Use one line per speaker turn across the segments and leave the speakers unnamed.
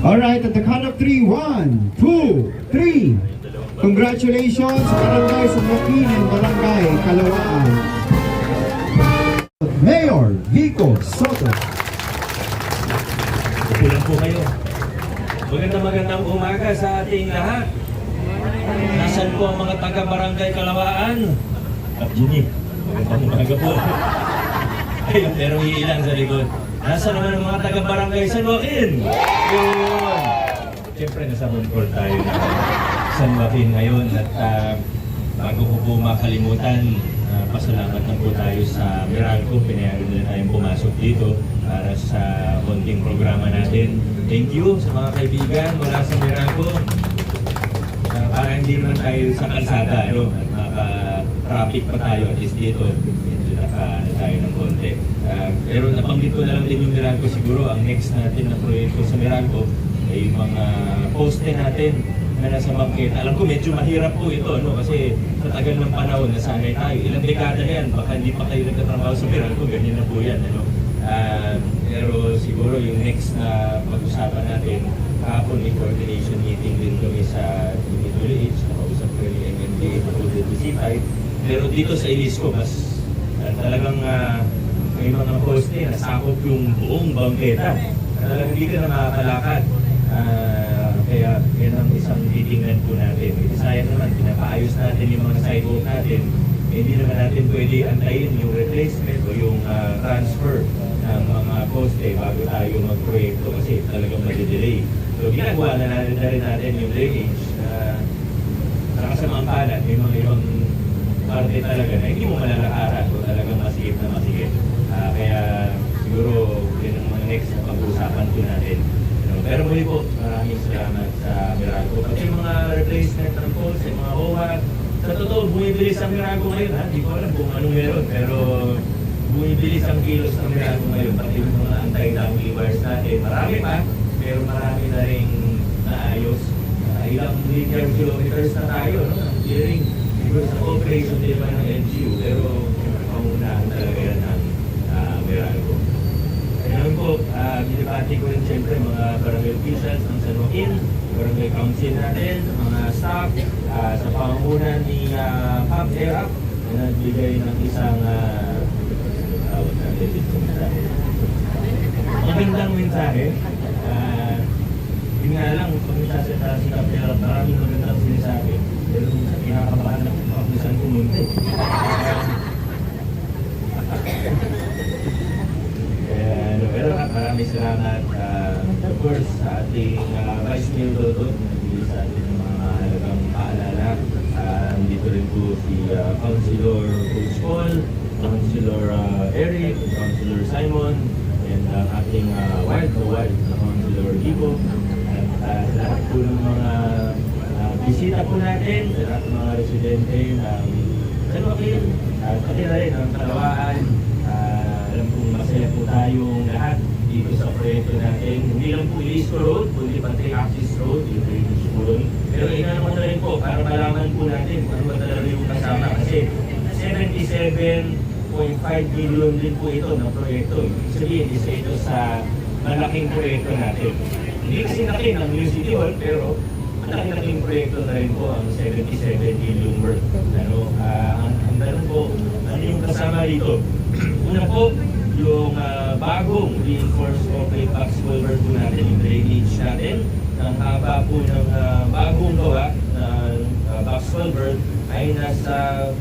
Alright, at the count of 3, 1, 2, 3. Congratulations, Barangay Sumakin and Barangay Kalawaan. Mayor Vico Soto.
Kulang po kayo. Magandang umaga sa ating lahat. Nasaan po ang mga taga-barangay Kalawaan? Kap Jimmy, magandang umaga po. Ayun, pero iilan sa likod. Nasaan naman ang mga taga-barangay San Joaquin? Yun! Siyempre, nasa Moncor tayo na San Joaquin ngayon at bago ko po makalimutan, pasalamat na po tayo sa Meralco. Pinayagan nila tayong pumasok dito para sa konting programa natin. Thank you sa mga kaibigan mula sa Meralco. Para hindi naman tayo sa kalsada, at maka-traffic pa tayo at least dito. Tayo ng konti. Pero nabanggit ko na lang din yung Meralco. Siguro ang next natin na proyekto sa Meralco ay yung mga poste natin na nasa bangketa. Alam ko medyo mahirap po ito, kasi sa tagal ng panahon nasanay tayo. Ilang dekada na yan, baka hindi pa kayo nagtatrabaho sa Meralco, ganyan na po yan. Pero siguro yung next na pag-usapan natin, kahapon may coordination meeting din kami sa DPWH, nakausap ko yung MMDA, pagod to C5. Pero dito sa Ilisco, mas talagang may mga poste na sakop yung buong bangketa. Talagang hindi ka na makakalakad. Kaya yan ang isang titingnan po natin. Sayang naman, pinapaayos natin yung mga sidewalk natin. Hindi naman natin pwede antayin yung replacement o yung transfer ng mga poste bago tayo magproyekto kasi talagang madidelay. So ginagawa na rin natin yung drainage. Sa kasamang palad, may mga ibang parte talaga na hindi mo malalakaran o talagang masigit na masigit. Kaya siguro yun ang mga next na pag-uusapan po natin. Pero muli po, maraming salamat sa Meralco. Pati yung mga replacement ng poles, yung mga OWA, sa totoo, bumibilis ang Meralco ngayon. Hindi ko alam kung anong meron, pero bumibilis ang kilos ng Meralco ngayon. Pati yung mga anti-dumping wires natin. Marami pa, pero marami na rin naayos. Ilang linear kilometers na tayo, clearing. Siguro sa cooperation din naman ng NGU, pero pangunahan talaga yan ng Meralco. Ngayon po, binibati ko rin siyempre mga barangay officials ng San Joaquin, barangay council natin, mga staff, sa pangunan ni Pap Erap na nagbigay ng isang magandang mensahe. Yun nga lang, pag nagsasalita si Pap Erap, maraming magandang sinasabi. Pero minsan kinakabahan ako kung saan pumunta. Pero maraming salamat, of course, sa ating Vice Mayor Dodo, nagbili sa atin ng mga mahalagang paalala. Dito rin po si Councilor Coach Paul, Councilor Eric, Councilor Simon, and ating wild na Councilor Vico. At sa lahat po ng mga bisita po natin, sa lahat ng mga residente ng San Joaquin, pati na rin ang Kalawaan. Alam kong masaya po tayong lahat dito sa proyekto natin. Hindi lang po Ilisco Road, kundi pati Axis Road, yung drainage po doon. Pero inano ko na rin po para malaman po natin kung ano ba talaga yung kasama. Kasi 77.5 billion din po ito ng proyekto. Ibig sabihin, isa ito sa malaking proyekto natin. Hindi kasi laki ng New City Hall, pero malaking proyekto na rin po ang 77 billion worth. Ang tanong po, ano yung kasama dito? Una po, yung bagong reinforced concrete box culvert po natin, yung drainage natin. Ang haba po ng bagong gawa ng box culvert ay nasa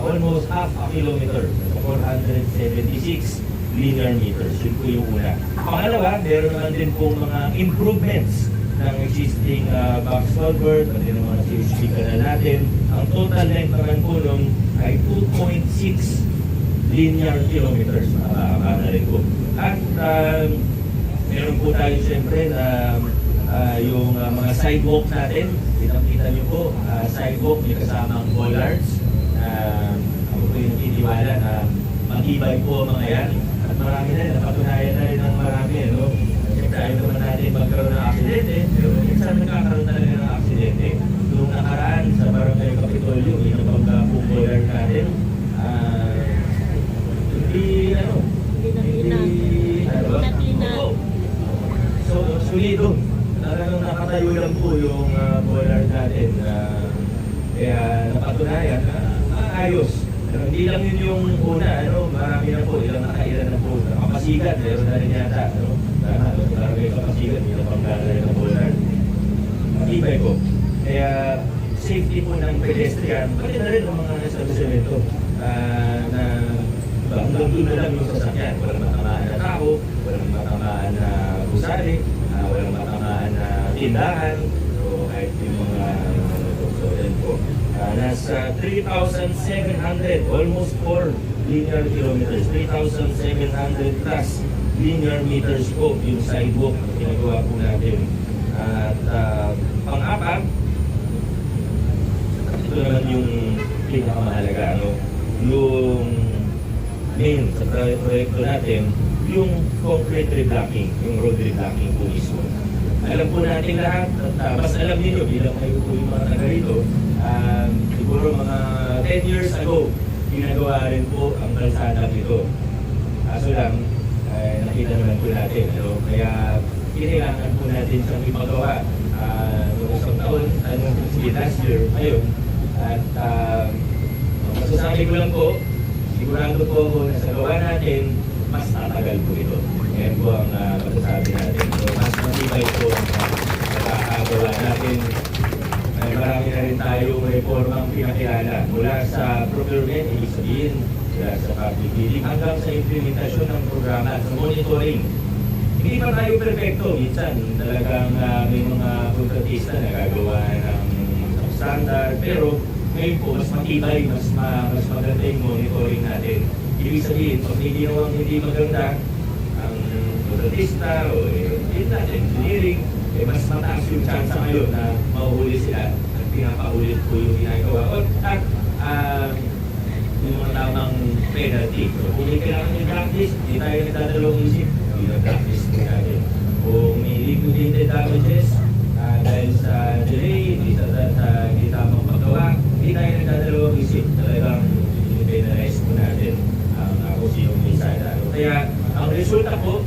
almost half a kilometer, 476 linear meters. Yun po yung una. Pangalawa, meron naman din po mga improvements ng existing box culvert, pati ng mga CHP canal natin. Ang total length naman po nun ay 2.6 linear kilometers. Mahaba na rin po. At meron po tayo siyempre na yung mga sidewalk natin. Kita nyo po, sidewalk may kasamang bollards. Ako po yung nakitiwala na matibay po mga yan. At marami na, napatunayan na rin ng marami. Siyempre ayaw naman natin magkaroon ng aksidente, pero minsan nagkakaroon talaga ng aksidente. Noong nakaraan sa Barangay Kapitolyo, yung pagka-bollard natin, hindi solido. Talagang nakatayo lang po yung bollard natin. Kaya napatunayan na maayos. Pero hindi lang yun yung una, marami na po, ilang nakailan na po. Kapasigat, meron na rin yata. Parang may kapasigat, hindi na panglalay ng bollard. Matibay po. Kaya safety po ng pedestrian, pati na rin ng mga establishmento na hanggang doon na lang yung sasakyan. Walang matamaan na tao, walang matamaan na gusali, walang matamaan na tindahan, o kahit yung mga so yan po. Nasa 3,700, almost 4 linear kilometers, 3,700 plus linear meters po yung sidewalk na ginagawa po natin. At pang-apat, ito naman yung pinakamahalaga, yung main sa proyekto natin, yung concrete reblocking, yung road reblocking po mismo. Alam po natin lahat, at mas alam niyo bilang kayo po yung mga taga rito, siguro mga 10 years ago, ginagawa rin po ang kalsadang ito. Kaso lang, nakita naman po natin, kaya kailangan po natin siyang ipagawa noong isang taon, last year, ngayon. At masasabi ko lang po, sigurado po ako na sa gawa natin, mas tatagal po ito. Yan po ang masasabi natin. So, mas matibay po ang nakakagawa natin. Ay, marami na rin tayong reformang pinakilala mula sa procurement, ibig sabihin, mula sa public bidding, hanggang sa implementasyon ng programa sa monitoring. Hindi pa tayo perfecto. Minsan talagang may mga kontratista na gagawa ng standard, pero ngayon po, mas matibay, mas maganda yung monitoring natin. Ibig sabihin, pag hindi maganda ang kontratista o engineering, mas mataas yung chance ngayon na mahuhuli sila at pinapaulit po yung ginagawa. At yung mga tamang penalty. So, kung may kailangan yung practice, hindi tayo nagdadalawang isip, hindi na practice po natin. Kung may liquidated damages, dahil sa delay, hindi tamang paggawa, hindi tayo nagdadalawang isip. Talagang i-penalize po natin kung sinong may sana. Kaya ang resulta po,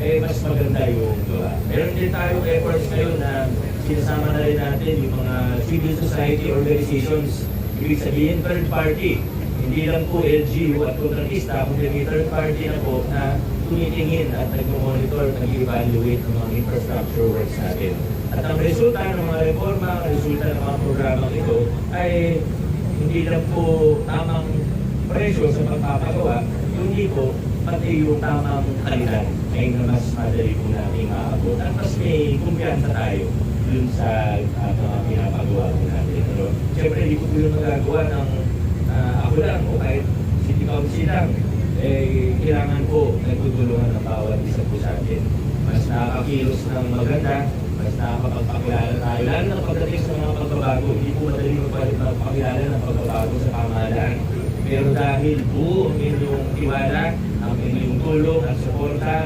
mas maganda yung gawa. Meron din tayong efforts ngayon na sinasama na rin natin yung mga civil society organizations, ibig sabihin third party. Hindi lang po LGU at kontratista, kundi may third party na po na tumitingin at nag-monitor, nag-evaluate ng mga infrastructure works natin. At ang resulta ng mga reforma, ang resulta ng mga programang ito ay hindi lang po tamang presyo sa pagpapagawa, hindi po pati yung tamang kalidad ay na mas madali po natin maabot. At mas may kumpiyansa tayo dun sa mga pinapagawa po natin. Pero siyempre hindi ko po yung magagawa ng ako lang o kahit City Council lang. Kailangan po nagtutulungan ng bawat isa po sa atin. Mas nakakakilos ng maganda, mas nakakapagpakilala tayo. Lalo na pagdating sa mga pagbabago, hindi po madali magpakilala ng pagbabago sa pamahalaan. Pero dahil po ang inyong tiwala, ang inyong tulong at suporta,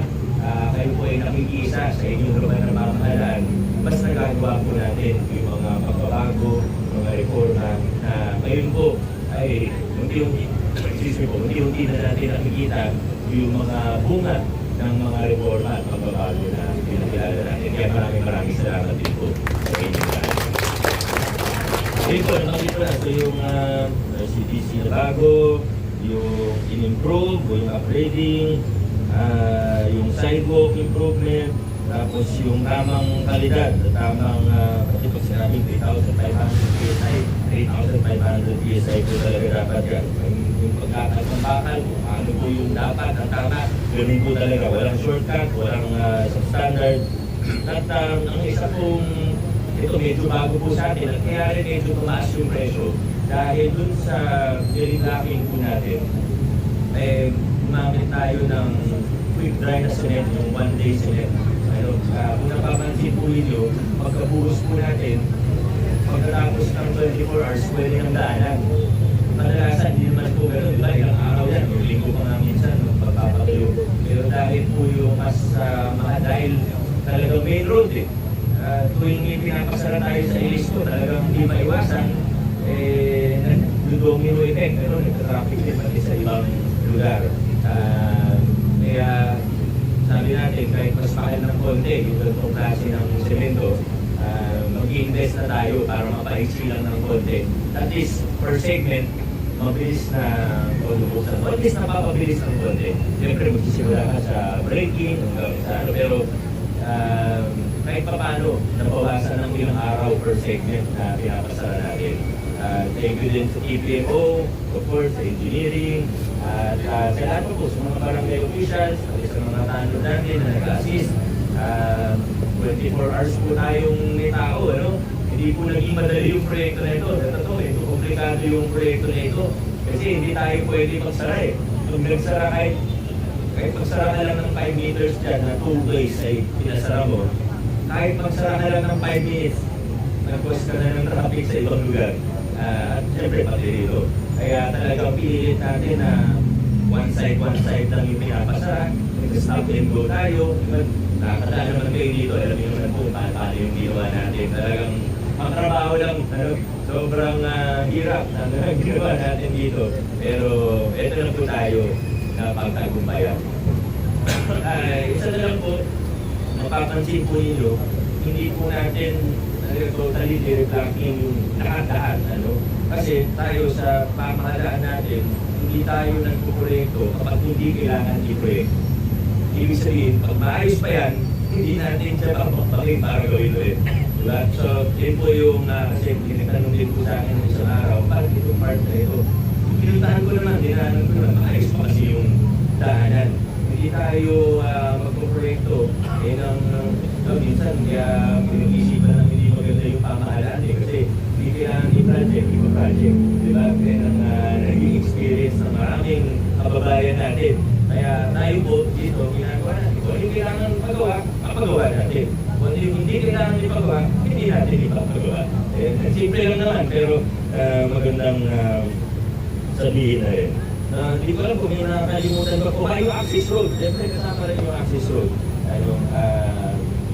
kayo po ay nakikisa sa inyong lugar na pamahalaan, mas nagagawa po natin yung mga pagbabago, mga reforma na ngayon po ay unti-unti na natin nakikita yung mga bunga ng mga reforma at pagbabago na pinakilala natin. Kaya maraming salamat din po sa inyong lahat. Ito, nakita na ito yung CDC na bago, yung in-improve, yung upgrading, yung sidewalk improvement, tapos yung tamang kalidad, tamang, pati pag sinabing 3,500 PSI, 3,500 PSI po talaga dapat yan. Yung pagkakal ng bakal, ano po yung dapat, ang tama, ganun po talaga. Walang shortcut, walang substandard. At ang isa pong, ito medyo bago po sa atin, at kaya rin medyo tumaas yung presyo. Dahil dun sa blocking po natin, gumamit tayo ng quick dry na cement, yung one-day cement. Kung napapansin po ninyo, pagkabuhos po natin, pagkatapos ng 24 hours, pwede ng daanan. Kadalasan, hindi naman po gano'n, diba? Ilang araw yan, yung linggo pa nga minsan, pagpapatuyo. Pero dahil po yung mas dahil talagang main road tuwing pinapasara tayo sa Ilisto, talagang hindi maiwasan, nag-domino effect, pero nagka-traffic din pati sa ibang lugar. Kaya sabi natin, kahit mas mahal ng konti, okay, yung ganitong klase ng semento, mag-i-invest na tayo para mapaiksi lang ng konti. At least, per segment, mabilis na bubuksan. At least napapabilis ng konti. Siyempre, magsisimula ka sa braking, sa ano, pero kahit pa paano, nabawasan ng ilang araw per segment na pinapasara natin. Thank you din sa TPMO, of course, sa engineering, at sa lahat po, sa mga barangay officials, at sa mga tanod natin na nag-assist. 24 hours po tayong may tao, ano? Hindi po naging madali yung proyekto na ito. Sa totoo, ito komplikado yung proyekto na ito. Kasi hindi tayo pwede magsara eh. Kung nagsara kahit magsara ka lang ng 5 meters dyan na 2 ways ay pinasara mo, kahit magsara ka lang ng 5 minutes, nag-cause ka na ng traffic sa ibang lugar. At syempre pati dito. Kaya talagang pinilit natin na one side lang yung pinapasara. Nag-stop and go tayo. Nakakata naman kayo dito, alam niyo naman po paano yung ginawa natin. Talagang ang trabaho lang, sobrang hirap na ginawa natin dito. Pero ito na po tayo na pagtagumpayan. Isa na lang po, mapapansin po ninyo, hindi po natin totally nireblocking yung lahat-lahat. Kasi tayo sa pamahalaan natin, hindi tayo nagpuproyekto kapag hindi kailangan i-proyekto. Ibig sabihin, pag maayos pa yan, hindi natin siya papakpakin para gawin ulit. Diba? So, yun po yung kasi tinitanong din po sa akin ng isang araw, bakit itong part na ito? Pinuntahan ko naman, dinaanan ko naman, maayos pa kasi yung daanan. Hindi tayo magpuproyekto, minsan kaya pinag-isipan ng hindi maganda yung pamahalaan kasi hindi kailangan i-project, ipa-project. Diba? Kaya naging experience ng maraming kababayan natin. Kaya tayo po dito, ginagawa natin. Kung yung kailangan ipagawa, mapagawa natin. Kung yung hindi kailangan ipagawa, hindi natin ipapagawa. Simple lang naman, pero magandang sabihin na rin. Hindi ko alam kung may nakakalimutan ba po. Yung access road, siyempre kasama rin yung access road.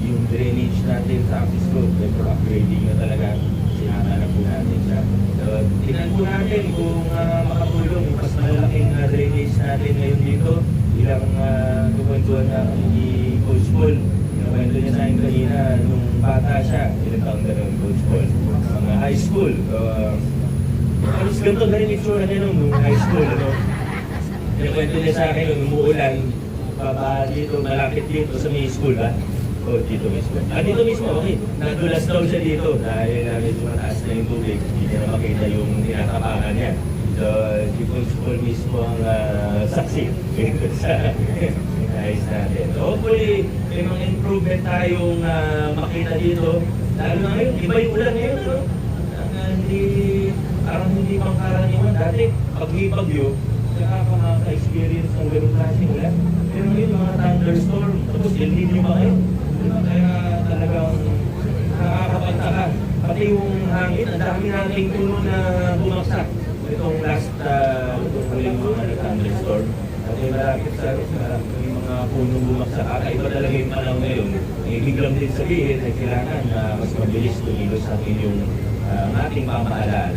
Yung drainage natin sa access road, siyempre upgrading na talaga, sinama na po natin siya. Tingnan po natin kung makatulong yung mas malalaking drainage natin ngayon dito. Ilang kukuntuan na ni Coach Paul. Kwento niya sa akin kanina, nung bata siya, ilang taon na ng Coach Paul. Mga high school. Alis ganito na rin itsura niya nung high school. Kwento niya sa akin, nung umuulan, dito, malapit dito sa may school ba? O, dito mismo. Dito mismo, okay. Nadulas daw siya dito dahil medyo mataas na yung tubig. Hindi niya na makita yung tinatapakan niya. So, si Coach Paul mismo ang saksi sa ayos natin. So, hopefully, may mga improvement tayong makita dito. Lalo na ngayon, iba yung ulan ngayon, no? Parang hindi pang karaniwan. Dati, pag-ibagyo, nakaka-experience ng ganung klaseng ulan. Pero ngayon, mga thunderstorm, tapos El Nino pa ngayon. Kaya talagang nakakapagtaka. Pati yung hangin, ang dami nating puno na bumagsak. Itong last, itong huling mga thunderstorm. At yung malapit sa yung mga puno bumagsak. At iba talaga yung panahon ngayon. Biglang din sabihin na kailangan na mas mabilis tumilos ang inyong ating pamahalaan.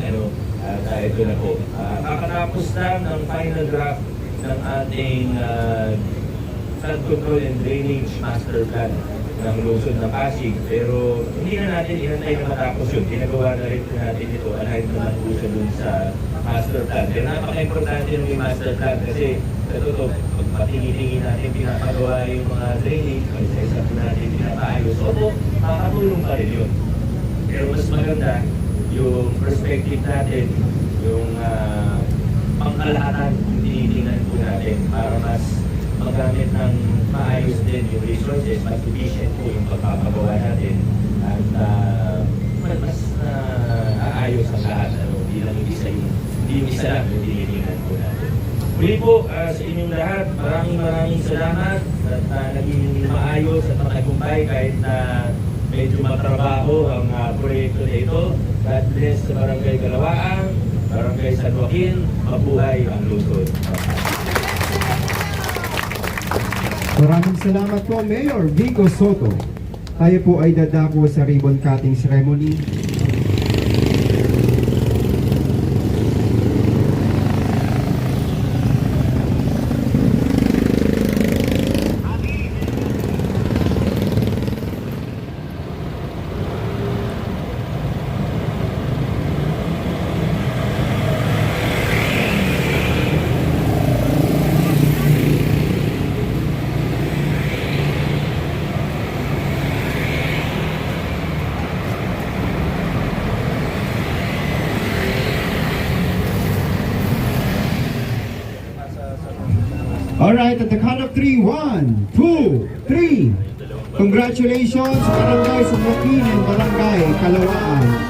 Ito na po. Kakatapos lang ng final draft ng ating flood control and drainage master plan ng lungsod ng Pasig. Pero hindi na natin inantay na matapos yun. Ginagawa na rin natin ito. Alahit naman po siya dun sa master plan. Pero napaka-importante yung may master plan kasi sa totoo, pag patingi-tingi natin pinapagawa yung mga drainage, isa-isa po natin pinapaayos. Opo, makakatulong pa rin yun. Pero mas maganda yung perspective natin, yung pangkalahatan yung tinitingnan po natin para mas magamit ng maayos din yung resources, mas efficient po yung pagpapagawa natin at mas aayos ang lahat. Hindi lang yung isa lang yung tinitingnan po natin. Muli po sa inyong lahat, maraming salamat at naging maayos at matagumpay kahit na medyo matrabaho ang proyekto na ito. God bless sa Barangay Kalawaan, Barangay San Joaquin, mabuhay ang lungsod.
Maraming salamat po, Mayor Vico Soto. Tayo po ay dadako sa ribbon cutting ceremony. Alright, at the count of 3, 1, 2, 3. Congratulations, Barangay Sumokin and Barangay Kalawaan.